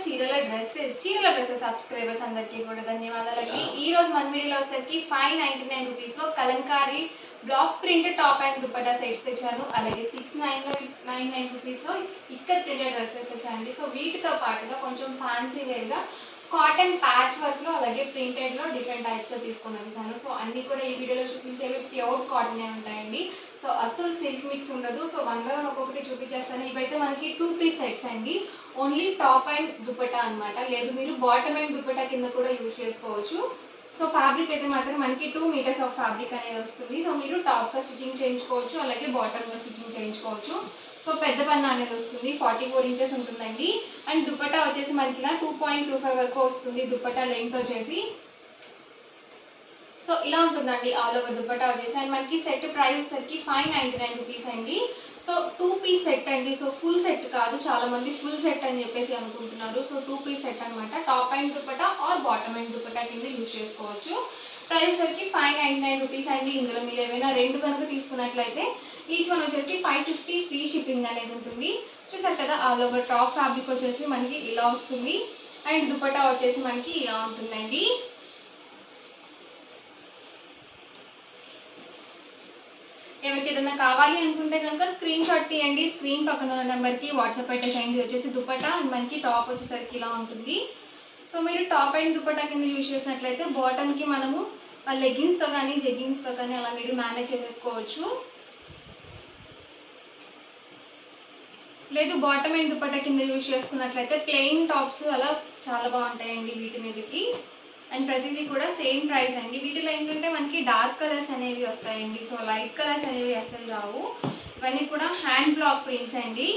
చీరల dresses subscribers అందరికీ కూడా ధన్యవాదాలండి. ఈ రోజు మన వీడియోలో వచ్చేసరికి 599 రూపీస్ లో Kalamkari block print top and dupatta sets తెచ్చాను. అలాగే 699 రూపీస్ లో ఇక్కత్ ప్రింటెడ్ డ్రెస్సెస్ తెచ్చానండి. సో వీటితో పాటుగా కొంచెం ఫ్యాన్సీ వేర్ గా కాటన్ ప్యాచ్ వర్క్ లో అలాగే ప్రింటెడ్ లో డిఫరెంట్ టైప్స్ లో తీసుకొని వచ్చేసాను. సో అన్ని కూడా ఈ వీడియోలో చూపించేవి ప్యూర్ కాటన్ ఉంటాయండి. సో అస్సలు సిల్క్ మిక్స్ ఉండదు. సో వన్ బై వన్ ఒక్కొక్కటి చూపించేస్తాను. ఇవైతే మనకి 2 పీస్ సెట్స్ అండి. ఓన్లీ టాప్ అండ్ దుపట్టా అనమాట. లేదు మీరు బాటమ్ అండ్ దుపట్టా కింద కూడా యూజ్ చేసుకోవచ్చు. సో ఫ్యాబ్రిక్ అయితే మాత్రం మనకి 2 మీటర్స్ ఆఫ్ ఫ్యాబ్రిక్ అనేది వస్తుంది. సో మీరు టాప్గా స్టిచ్చింగ్ చేయించుకోవచ్చు, అలాగే బాటమ్గా స్టిచ్చింగ్ చేయించుకోవచ్చు. సో పెద్ద పన్ను అనేది వస్తుంది, 44 ఇంచెస్ ఉంటుందండి. అండ్ దుపట్టా వచ్చేసి మనకి ఇలా 2.25 వరకు వస్తుంది. దుపట్టా లెంగ్త్ వచ్చేసి సో ఇలా ఉంటుందండి ఆల్ ఓవర్ దుపట్టా వచ్చేసి. అండ్ మనకి సెట్ ప్రైస్ వచ్చేసరికి 599 రూపీస్ అండి. సో 2 పీస్ సెట్ అండి. సో ఫుల్ సెట్ కాదు, చాలా మంది ఫుల్ సెట్ అని చెప్పేసి అనుకుంటున్నారు. సో 2 పీస్ సెట్ అనమాట. Top and dupatta or bottom and dupatta కింద యూజ్ చేసుకోవచ్చు. ప్రైస్ వచ్చేసరికి 599 రూపీస్ అండి. ఇందులో మీరు ఏమైనా రెండు కనుక తీసుకున్నట్లయితే ఈచ్ వన్ వచ్చేసి 550 ఫ్రీ షిప్పింగ్ అనేది ఉంటుంది. చూసారు కదా, ఆల్ ఓవర్ టాప్ ఫ్యాబ్రిక్ వచ్చేసి మనకి ఇలా వస్తుంది. అండ్ దుపట్టా వచ్చేసి మనకి ఇలా ఉంటుందండి. ఎవరికి ఏదైనా కావాలి అనుకుంటే కనుక స్క్రీన్ షాట్ తీయండి. స్క్రీన్ పక్కన ఉన్న నెంబర్కి వాట్సాప్ పెట్టేసేయండి. వచ్చేసి దుపట్టా అండ్ మనకి టాప్ వచ్చేసరికి ఇలా ఉంటుంది. సో మీరు టాప్ అండ్ దుపట్టా కింద యూజ్ చేసినట్లయితే బాటమ్కి మనము లెగ్గిన్స్తో కానీ జెగ్గిన్స్తో కానీ అలా మీరు మేనేజ్ చేసేసుకోవచ్చు. లేదు బాటమ్ అండ్ దుపట్టా కింద యూజ్ చేసుకున్నట్లయితే ప్లెయిన్ టాప్స్ అలా చాలా బాగుంటాయండి వీటి మీదకి. అండ్ ప్రతిదీ కూడా సేమ్ ప్రైస్ అండి. వీటిలో ఏంటంటే మనకి డార్క్ కలర్స్ అనేవి వస్తాయండి. సో లైట్ కలర్స్ అనేవి అస్సలు రావు. ఇవన్నీ కూడా హ్యాండ్ బ్లాక్ ప్రింట్స్ అండి.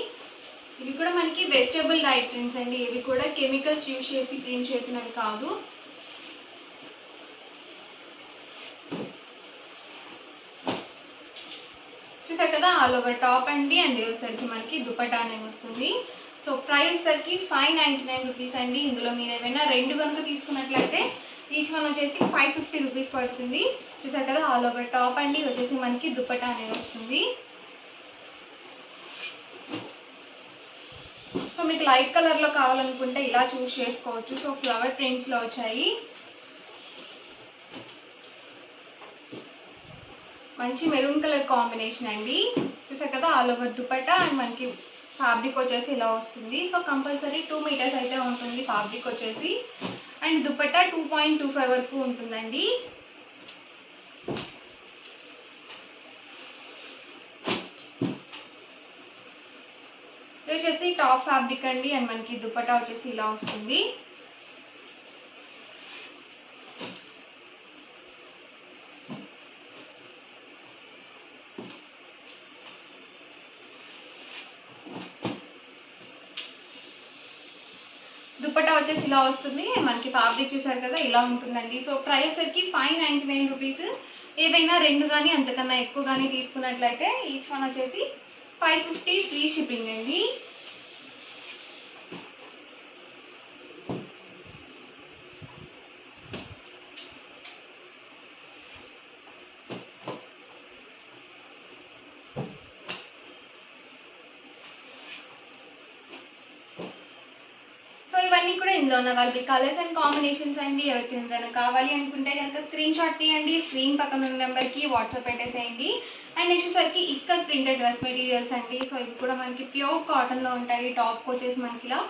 ఇవి కూడా మనకి వెజిటబుల్ డైట్ ప్రింట్స్ అండి. ఇవి కూడా కెమికల్స్ యూజ్ చేసి ప్రింట్ చేసినవి కాదు. చూసారు కదా, ఆల్ ఓవర్ టాప్ అండి. అండ్ వచ్చేసరికి మనకి దుపట్టా అనేది వస్తుంది. సో ప్రైస్ సరికి 599 రూపీస్ అండి. ఇందులో మీరు ఏమైనా రెండు కనుక తీసుకున్నట్లయితే ఈచ్ వన్ వచ్చేసి 550 రూపీస్ పడుతుంది. చూసారు కదా, ఆల్ ఓవర్ టాప్ అండి. ఇది వచ్చేసి మనకి దుపట్టా అనేది వస్తుంది. సో మీకు లైట్ కలర్లో కావాలనుకుంటే ఇలా చూస్ చేసుకోవచ్చు. సో ఫ్లవర్ ప్రింట్స్లో వచ్చాయి. మంచి మెరూన్ కలర్ కాంబినేషన్ అండి. చూసారు కదా, ఆల్ ఓవర్ దుపట్టా అండ్ మనకి ఫ్యాబ్రిక్ వచ్చేసి ఇలా వస్తుంది. సో కంపల్సరీ 2 మీటర్స్ అయితే ఉంటుంది ఫ్యాబ్రిక్ వచ్చేసి. అండ్ దుపట్టా 2.25 వరకు ఉంటుందండి. ఇది వచ్చేసి టాప్ ఫ్యాబ్రిక్ అండి. అండ్ మనకి దుపట్టా వచ్చేసి ఇలా వస్తుంది. దుపట్టా వచ్చేసి ఇలా వస్తుంది. మనకి ఫ్యాబ్రిక్ చూసారు కదా, ఇలా ఉంటుందండి. సో ప్రైస్ సరికి 599 రూపీస్. ఏవైనా రెండు కానీ అంతకన్నా ఎక్కువ కానీ తీసుకున్నట్లయితే ఈచ్ వన్ వచ్చేసి 550 ఫ్రీ షిప్పింగ్ అండి. ఇవన్నీ కూడా ఇందులో ఉన్న వాళ్ళకి కలర్స్ అండ్ కాంబినేషన్స్ అండి. ఎవరికి ఏదైనా కావాలి అనుకుంటే కనుక స్క్రీన్ షాట్ తీయండి. స్క్రీన్ పక్కన ఉన్న నెంబర్కి వాట్సాప్ పెట్టేసేయండి. అండ్ నెక్స్ట్ సరికి ఇక్కత్ ప్రింటెడ్ డ్రెస్ మెటీరియల్స్ అండి. సో ఇవి కూడా మనకి ప్యూర్ కాటన్లో ఉంటాయి. టాప్ వచ్చేసి మనకి ఇలా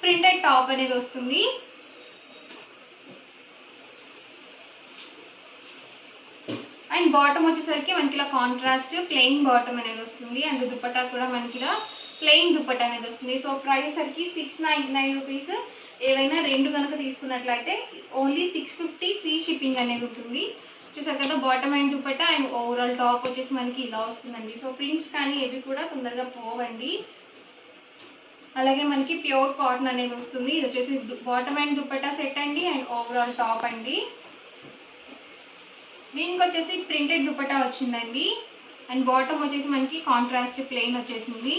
ప్రింటెడ్ టాప్ అనేది వస్తుంది. అండ్ బాటమ్ వచ్చేసరికి మనకి ఇలా కాంట్రాస్ట్ ప్లెయిన్ బాటమ్ అనేది వస్తుంది. అండ్ దుపట్టా కూడా మనకి ఇలా ప్లెయిన్ దుపట్టా అనేది వస్తుంది. సో ప్రైస్ సరికి 699 రూపీస్. ఏవైనా రెండు కనుక తీసుకున్నట్లయితే ఓన్లీ 650 ఫ్రీ షిప్పింగ్ అనేది ఉంటుంది. చూసారు కదా, bottom and dupatta and overall top వచ్చేసి మనకి ఇలా వస్తుందండి. సో ప్రింట్స్ కానీ ఏవి కూడా తొందరగా పోవండి. అలాగే మనకి ప్యూర్ కాటన్ అనేది వస్తుంది. ఇది వచ్చేసి బాటమ్ అండ్ దుపట్టా సెట్ అండి. అండ్ ఓవరాల్ టాప్ అండి. దీనికి వచ్చేసి ప్రింటెడ్ దుపట్టా వచ్చిందండి. అండ్ బాటమ్ వచ్చేసి మనకి కాంట్రాస్ట్ ప్లెయిన్ వచ్చేసింది.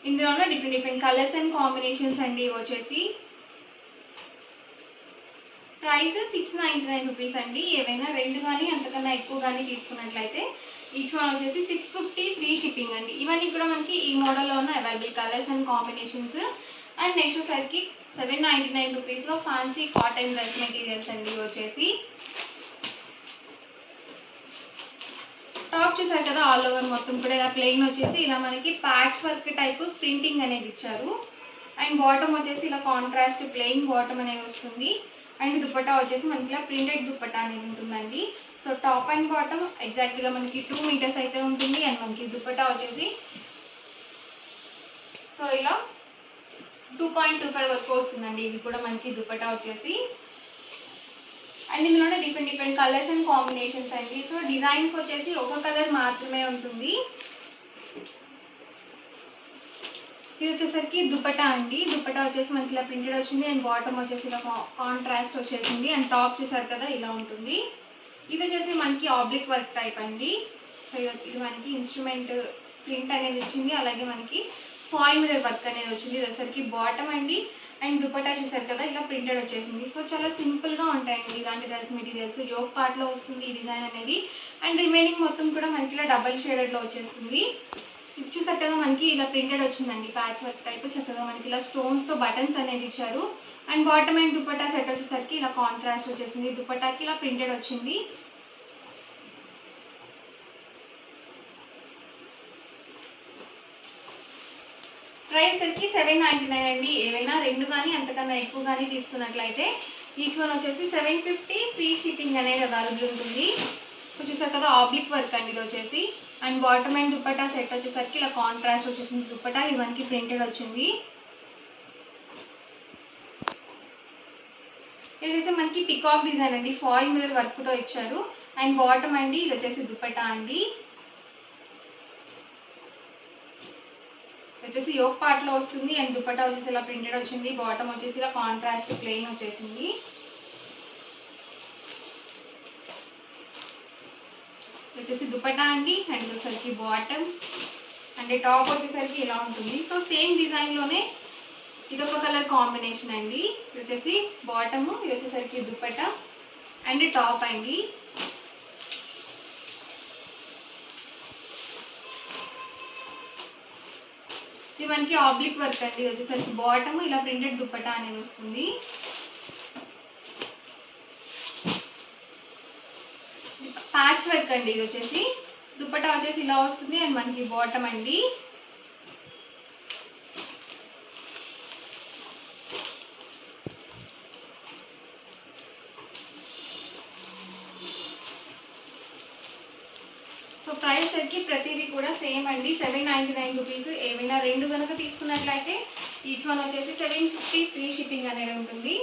ఇందులో డిఫరెంట్ కలర్స్ అండ్ కాంబినేషన్స్ అండి. వచ్చేసి ప్రైస్ 699 రూపీస్ అండి. ఏవైనా 2 కానీ అంతకన్నా ఎక్కువ కానీ తీసుకున్నట్లయితే ఈచ్ వన్ వచ్చేసి 650 ఫ్రీ షిప్పింగ్ అండి. ఇవన్నీ కూడా మనకి ఈ మోడల్లో ఉన్న available colours and combinations. And next వచ్చేసరికి 799 రూపీస్లో ఫ్యాన్సీ కాటన్ డ్రెస్ మెటీరియల్స్ అండి. వచ్చేసి టాప్ చూసారు కదా, ఆల్ ఓవర్ మొత్తం కూడా ఇలా ప్లెయిన్ వచ్చేసి ఇలా మనకి ప్యాచ్ వర్క్ టైప్ ప్రింటింగ్ అనేది ఇచ్చారు. అండ్ బాటమ్ వచ్చేసి ఇలా కాంట్రాస్ట్ ప్లెయిన్ బాటమ్ అనేది వస్తుంది. అండ్ దుపట్టా వచ్చేసి మనకి ఇలా ప్రింటెడ్ దుపట్టా అనేది ఉంటుందండి. సో టాప్ అండ్ బాటమ్ ఎగ్జాక్ట్గా మనకి 2 మీటర్స్ అయితే ఉంటుంది. అండ్ మనకి దుపట్టా వచ్చేసి సో ఇలా 2.25 వరకు వస్తుందండి. ఇది కూడా మనకి దుపట్టా వచ్చేసి. అండ్ ఇందులోనే డిఫరెంట్ కలర్స్ అండ్ కాంబినేషన్స్ అండి. సో డిజైన్కి వచ్చేసి ఒక కలర్ మాత్రమే ఉంటుంది. ఇది వచ్చేసరికి దుపట్టా అండి. దుపట్టా వచ్చేసి మనకి ఇలా ప్రింటెడ్ వచ్చింది. అండ్ బాటమ్ వచ్చేసి ఇలా కాంట్రాస్ట్ వచ్చేసింది. అండ్ టాప్ చూసారు కదా ఇలా ఉంటుంది. ఇది వచ్చేసి మనకి ఆబ్లిక్ వర్క్ టైప్ అండి. సో ఇది మనకి ఇన్స్ట్రుమెంట్ ప్రింట్ అనేది వచ్చింది. అలాగే మనకి ఫాయిల్ మిర్రర్ వర్క్ అనేది వచ్చింది. ఇది వచ్చేసరికి బాటమ్ అండి. అండ్ దుపట్టా చూసారు కదా ఇలా ప్రింటెడ్ వచ్చేసింది. సో చాలా సింపుల్గా ఉంటాయండి ఇలాంటి డ్రెస్ మెటీరియల్స్. యోక్ పార్ట్లో వస్తుంది ఈ డిజైన్ అనేది. అండ్ రిమైనింగ్ మొత్తం కూడా మనకి ఇలా డబల్ షేడెడ్లో వచ్చేస్తుంది. ఇది చూసారు కదా మనకి ఇలా ప్రింటెడ్ వచ్చిందండి ప్యాచ్ వర్క్ టైప్. చక్కగా మనకి ఇలా స్టోన్స్తో బటన్స్ అనేది ఇచ్చారు. And bottom and dupatta set వచ్చేసరికి ఇలా కాంట్రాస్ట్ వచ్చేసింది. దుపట్టాకి ఇలా ప్రింటెడ్ వచ్చింది. ప్రైస్ సరికి 799 అండి. ఏవైనా 2 కానీ అంతకన్నా ఎక్కువ కానీ తీసుకున్నట్లయితే ఈచ్ వన్ వచ్చేసి 750 ఫ్రీ షిప్పింగ్ అనేది అవైలబుల్ ఉంటుంది. చూసారు కదా ఆబ్లిక్ వర్క్ అండి ఇది వచ్చేసి. And bottom and dupatta set వచ్చేసరికి ఇలా కాంట్రాస్ట్ వచ్చేసింది. దుపట్టా ఇది మనకి ప్రింటెడ్ వచ్చింది. ఇది వచ్చేసి మనకి పికాక్ డిజైన్ అండి. ఫాయిల్ మిర్రర్ వర్క్తో ఇచ్చారు. అండ్ బాటమ్ అండి ఇది వచ్చేసి దుపట్టా అండి. వచ్చేసి యోక్ పార్ట్లో వస్తుంది. అండ్ దుపట్టా వచ్చేసి ఇలా ప్రింటెడ్ వచ్చింది. బాటమ్ వచ్చేసి ఇలా కాంట్రాస్ట్ ప్లెయిన్ వచ్చేసింది. వచ్చేసి దుపట్టా అండి. అండ్ వచ్చేసరికి బాటమ్ అండ్ టాప్ వచ్చేసరికి ఇలా ఉంటుంది. సో సేమ్ డిజైన్లోనే ఇదొక కలర్ కాంబినేషన్ అండి. ఇది వచ్చేసి బాటము, ఇది వచ్చేసరికి దుపట్టా అండ్ టాప్ అండి. ఇది మనకి ఆబ్లిక్ వర్క్ అండి. ఇది వచ్చేసరికి బాటమ్ ఇలా ప్రింటెడ్ దుపట్టా అనేది వస్తుంది. ప్యాచ్ వర్క్ అండి. ఇది వచ్చేసి దుపట్టా వచ్చేసి ఇలా వస్తుంది. అండ్ మనకి బాటమ్ అండి. సో ప్రైస్ సరికి ప్రతిదీ కూడా సేమ్ అండి. 799 రూపీస్. ఏమైనా 2 కనుక తీసుకున్నట్లయితే ఈచ్ వన్ వచ్చేసి 750 ఫ్రీ షిప్పింగ్ అనేది ఉంటుంది.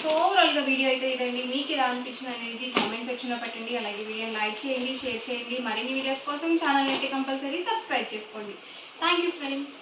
సో ఓవరాల్గా వీడియో అయితే ఇదండి. మీకు ఎలా అనిపించింది అనేది కామెంట్ సెక్షన్లో పెట్టండి. అలాగే వీడియోని లైక్ చేయండి, షేర్ చేయండి. మరిన్ని వీడియోస్ కోసం ఛానల్ అయితే కంపల్సరీ సబ్స్క్రైబ్ చేసుకోండి. Thank you friends.